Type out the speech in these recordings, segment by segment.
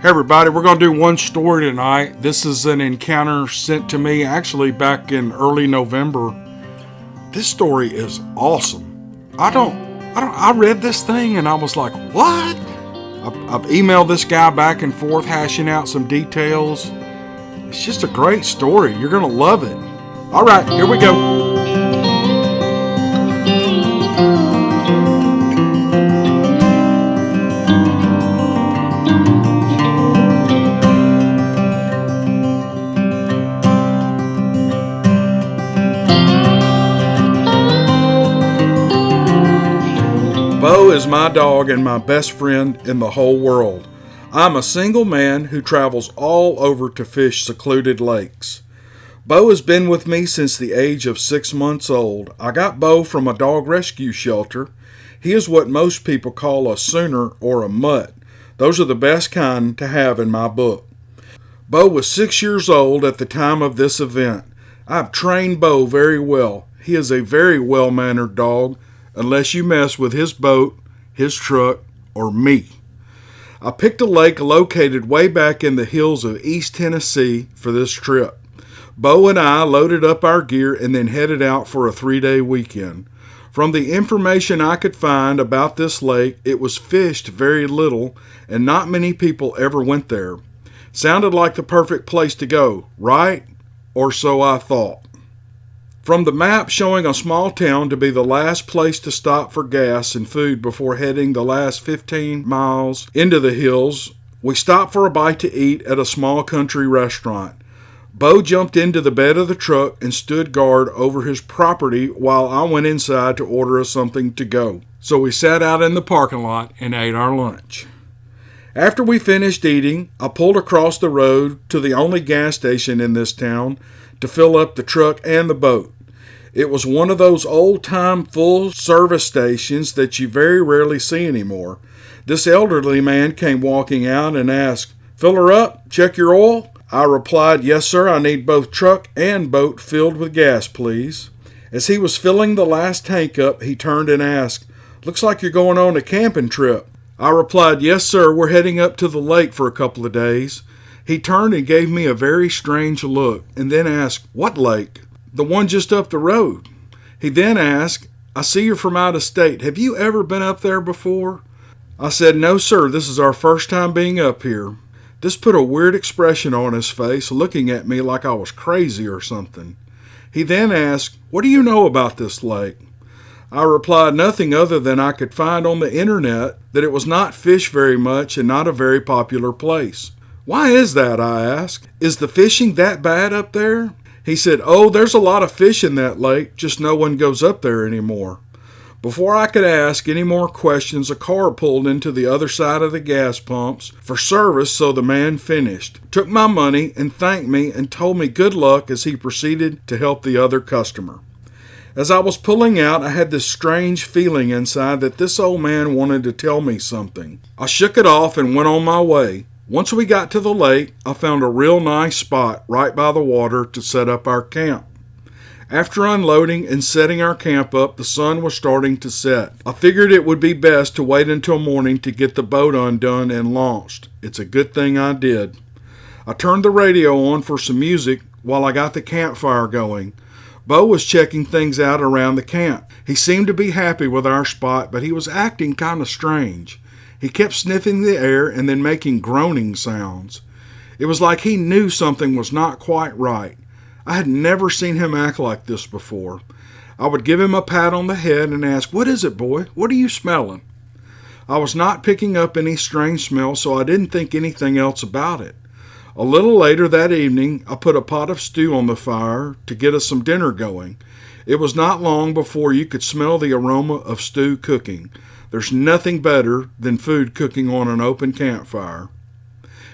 Hey everybody, we're going to do one story tonight. This is an encounter sent to me actually back in early November. This story is awesome. I read this thing and I was like, what? I've emailed this guy back and forth, hashing out some details. It's just a great story. You're going to love it. All right, here we go. Bo is my dog and my best friend in the whole world. I'm a single man who travels all over to fish secluded lakes. Bo has been with me since the age of 6 months old. I got Bo from a dog rescue shelter. He is what most people call a sooner or a mutt. Those are the best kind to have in my book. Bo was 6 years old at the time of this event. I've trained Bo very well. He is a very well-mannered dog, unless you mess with his boat, his truck, or me. I picked a lake located way back in the hills of East Tennessee for this trip. Bo and I loaded up our gear and then headed out for a 3-day weekend. From the information I could find about this lake, it was fished very little and not many people ever went there. Sounded like the perfect place to go, right? Or so I thought. From the map showing a small town to be the last place to stop for gas and food before heading the last 15 miles into the hills, we stopped for a bite to eat at a small country restaurant. Bo jumped into the bed of the truck and stood guard over his property while I went inside to order us something to go. So we sat out in the parking lot and ate our lunch. After we finished eating, I pulled across the road to the only gas station in this town to fill up the truck and the boat. It was one of those old-time full-service stations that you very rarely see anymore. This elderly man came walking out and asked, "Fill her up? Check your oil?" I replied, "Yes, sir, I need both truck and boat filled with gas, please." As he was filling the last tank up, he turned and asked, "Looks like you're going on a camping trip." I replied, "Yes, sir, we're heading up to the lake for a couple of days." He turned and gave me a very strange look and then asked, "What lake?" "The one just up the road." He then asked, "I see you're from out of state. Have you ever been up there before?" I said, "No, sir, this is our first time being up here." This put a weird expression on his face, looking at me like I was crazy or something. He then asked, "What do you know about this lake?" I replied nothing other than I could find on the internet that it was not fished very much and not a very popular place. "Why is that?" I asked. "Is the fishing that bad up there?" He said, "Oh, there's a lot of fish in that lake, just no one goes up there anymore." Before I could ask any more questions, a car pulled into the other side of the gas pumps for service, so the man finished, took my money, and thanked me and told me good luck as he proceeded to help the other customer. As I was pulling out, I had this strange feeling inside that this old man wanted to tell me something. I shook it off and went on my way. Once we got to the lake, I found a real nice spot right by the water to set up our camp. After unloading and setting our camp up, the sun was starting to set. I figured it would be best to wait until morning to get the boat undone and launched. It's a good thing I did. I turned the radio on for some music while I got the campfire going. Bo was checking things out around the camp. He seemed to be happy with our spot, but he was acting kind of strange. He kept sniffing the air and then making groaning sounds. It was like he knew something was not quite right. I had never seen him act like this before. I would give him a pat on the head and ask, "What is it, boy? What are you smelling?" I was not picking up any strange smell, so I didn't think anything else about it. A little later that evening, I put a pot of stew on the fire to get us some dinner going. It was not long before you could smell the aroma of stew cooking. There's nothing better than food cooking on an open campfire.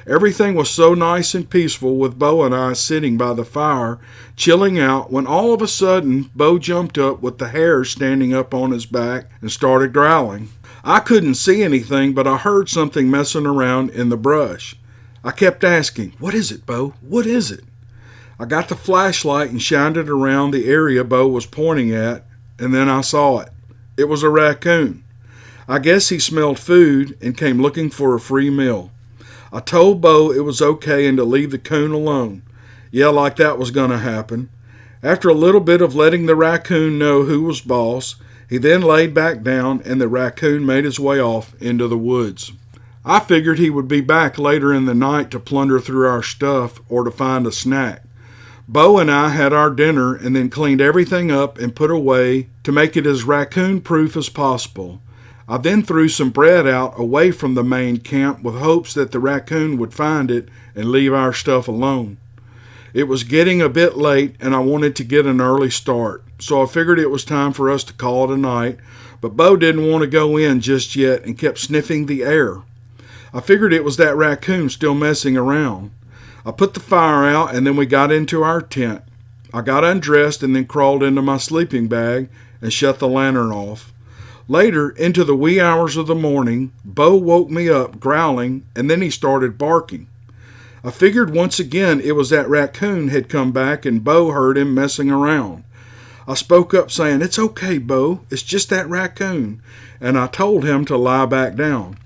Everything was so nice and peaceful with Bo and I sitting by the fire, chilling out, when all of a sudden Bo jumped up with the hair standing up on his back and started growling. I couldn't see anything, but I heard something messing around in the brush. I kept asking, "What is it, Bo? What is it?" I got the flashlight and shined it around the area Bo was pointing at, and then I saw it. It was a raccoon. I guess he smelled food and came looking for a free meal. I told Bo it was okay and to leave the coon alone. Yeah, like that was going to happen. After a little bit of letting the raccoon know who was boss, he then laid back down and the raccoon made his way off into the woods. I figured he would be back later in the night to plunder through our stuff or to find a snack. Bo and I had our dinner and then cleaned everything up and put away to make it as raccoon-proof as possible. I then threw some bread out away from the main camp with hopes that the raccoon would find it and leave our stuff alone. It was getting a bit late and I wanted to get an early start, so I figured it was time for us to call it a night, but Bo didn't want to go in just yet and kept sniffing the air. I figured it was that raccoon still messing around. I put the fire out and then we got into our tent. I got undressed and then crawled into my sleeping bag and shut the lantern off. Later, into the wee hours of the morning, Bo woke me up growling and then he started barking. I figured once again it was that raccoon had come back and Bo heard him messing around. I spoke up saying, "It's okay, Bo, it's just that raccoon," and I told him to lie back down.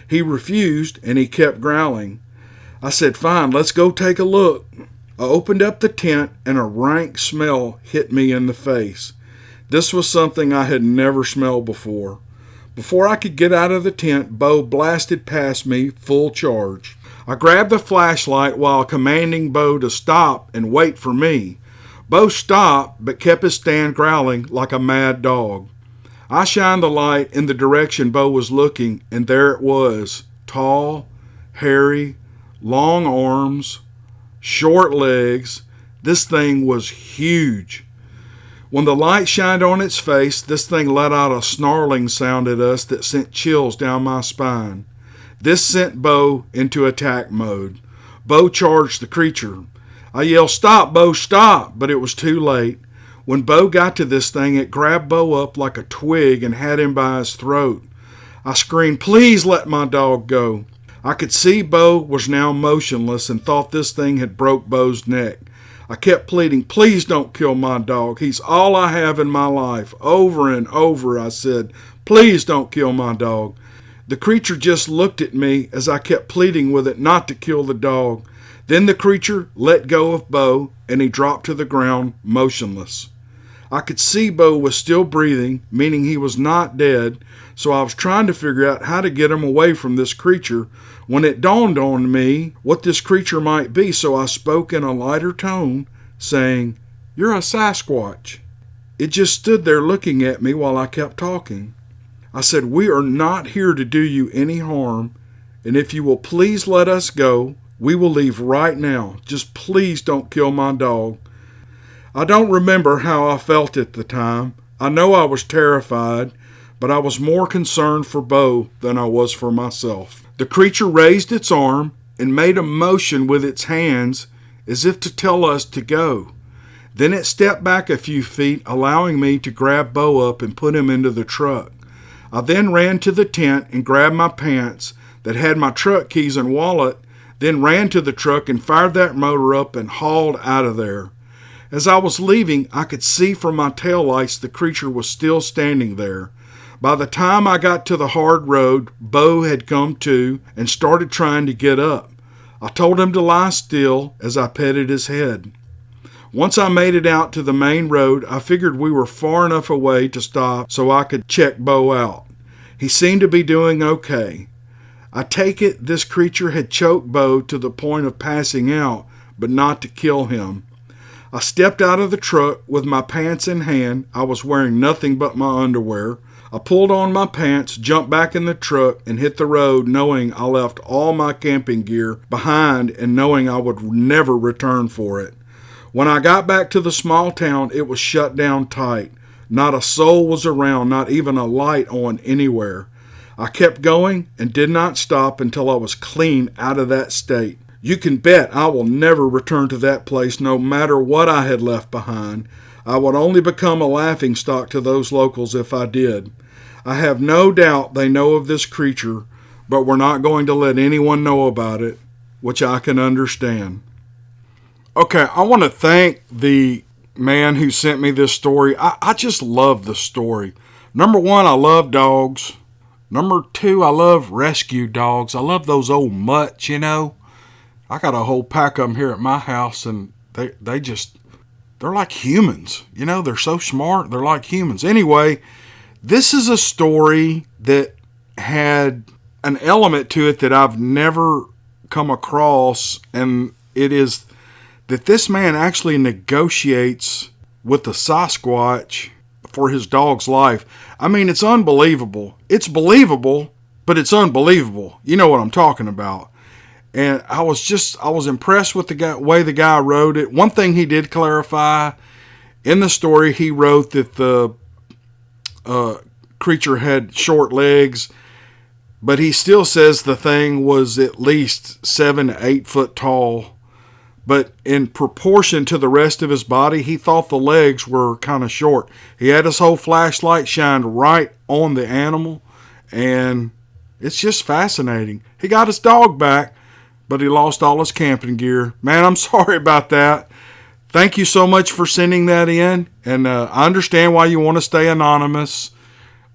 He refused and he kept growling. I said, "Fine, let's go take a look." I opened up the tent and a rank smell hit me in the face. This was something I had never smelled before. Before I could get out of the tent, Bo blasted past me full charge. I grabbed the flashlight while commanding Bo to stop and wait for me. Bo stopped but kept his stand growling like a mad dog. I shined the light in the direction Bo was looking and there it was, tall, hairy, long arms, short legs. This thing was huge. When the light shined on its face, this thing let out a snarling sound at us that sent chills down my spine. This sent Bo into attack mode. Bo charged the creature. I yelled, "Stop, Bo, stop!" but it was too late. When Bo got to this thing, it grabbed Bo up like a twig and had him by his throat. I screamed, "Please let my dog go." I could see Bo was now motionless and thought this thing had broke Bo's neck. I kept pleading, "Please don't kill my dog. He's all I have in my life." Over and over I said, "Please don't kill my dog." The creature just looked at me as I kept pleading with it not to kill the dog. Then the creature let go of Bo and he dropped to the ground motionless. I could see Bo was still breathing, meaning he was not dead, so I was trying to figure out how to get him away from this creature when it dawned on me what this creature might be, so I spoke in a lighter tone, saying, "You're a Sasquatch." It just stood there looking at me while I kept talking. I said, "We are not here to do you any harm, and if you will please let us go, we will leave right now. Just please don't kill my dog." I don't remember how I felt at the time. I know I was terrified, but I was more concerned for Bo than I was for myself. The creature raised its arm and made a motion with its hands as if to tell us to go. Then it stepped back a few feet, allowing me to grab Bo up and put him into the truck. I then ran to the tent and grabbed my pants that had my truck keys and wallet, then ran to the truck and fired that motor up and hauled out of there. As I was leaving, I could see from my taillights the creature was still standing there. By the time I got to the hard road, Bo had come to and started trying to get up. I told him to lie still as I petted his head. Once I made it out to the main road, I figured we were far enough away to stop so I could check Bo out. He seemed to be doing okay. I take it this creature had choked Bo to the point of passing out, but not to kill him. I stepped out of the truck with my pants in hand. I was wearing nothing but my underwear. I pulled on my pants, jumped back in the truck, and hit the road knowing I left all my camping gear behind and knowing I would never return for it. When I got back to the small town, it was shut down tight. Not a soul was around, not even a light on anywhere. I kept going and did not stop until I was clean out of that state. You can bet I will never return to that place no matter what I had left behind. I would only become a laughingstock to those locals if I did. I have no doubt they know of this creature, but we're not going to let anyone know about it, which I can understand. Okay, I want to thank the man who sent me this story. I just love the story. Number one, I love dogs. Number 2, I love rescue dogs. I love those old mutts, you know. I got a whole pack of them here at my house, and they're like humans. You know, they're so smart. They're like humans. Anyway, this is a story that had an element to it that I've never come across, and it is that this man actually negotiates with the Sasquatch for his dog's life. I mean, it's unbelievable. It's believable, but it's unbelievable. You know what I'm talking about. And I was impressed with the way the guy wrote it. One thing he did clarify in the story, he wrote that the creature had short legs, but he still says the thing was at least 7 to 8 foot tall. But in proportion to the rest of his body, he thought the legs were kind of short. He had his whole flashlight shined right on the animal, and it's just fascinating. He got his dog back, but he lost all his camping gear. Man, I'm sorry about that. Thank you so much for sending that in, and I understand why you want to stay anonymous.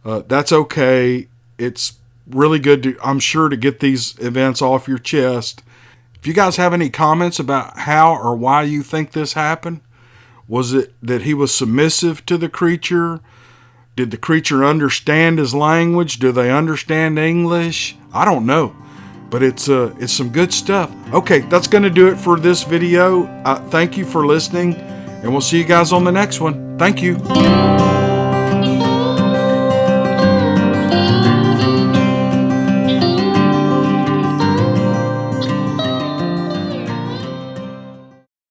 That's okay. It's really good, I'm sure, to get these events off your chest. If you guys have any comments about how or why you think this happened, was it that he was submissive to the creature? Did the creature understand his language? Do they understand English? I don't know, but it's some good stuff. Okay, that's going to do it for this video. Thank you for listening, and we'll see you guys on the next one. Thank you.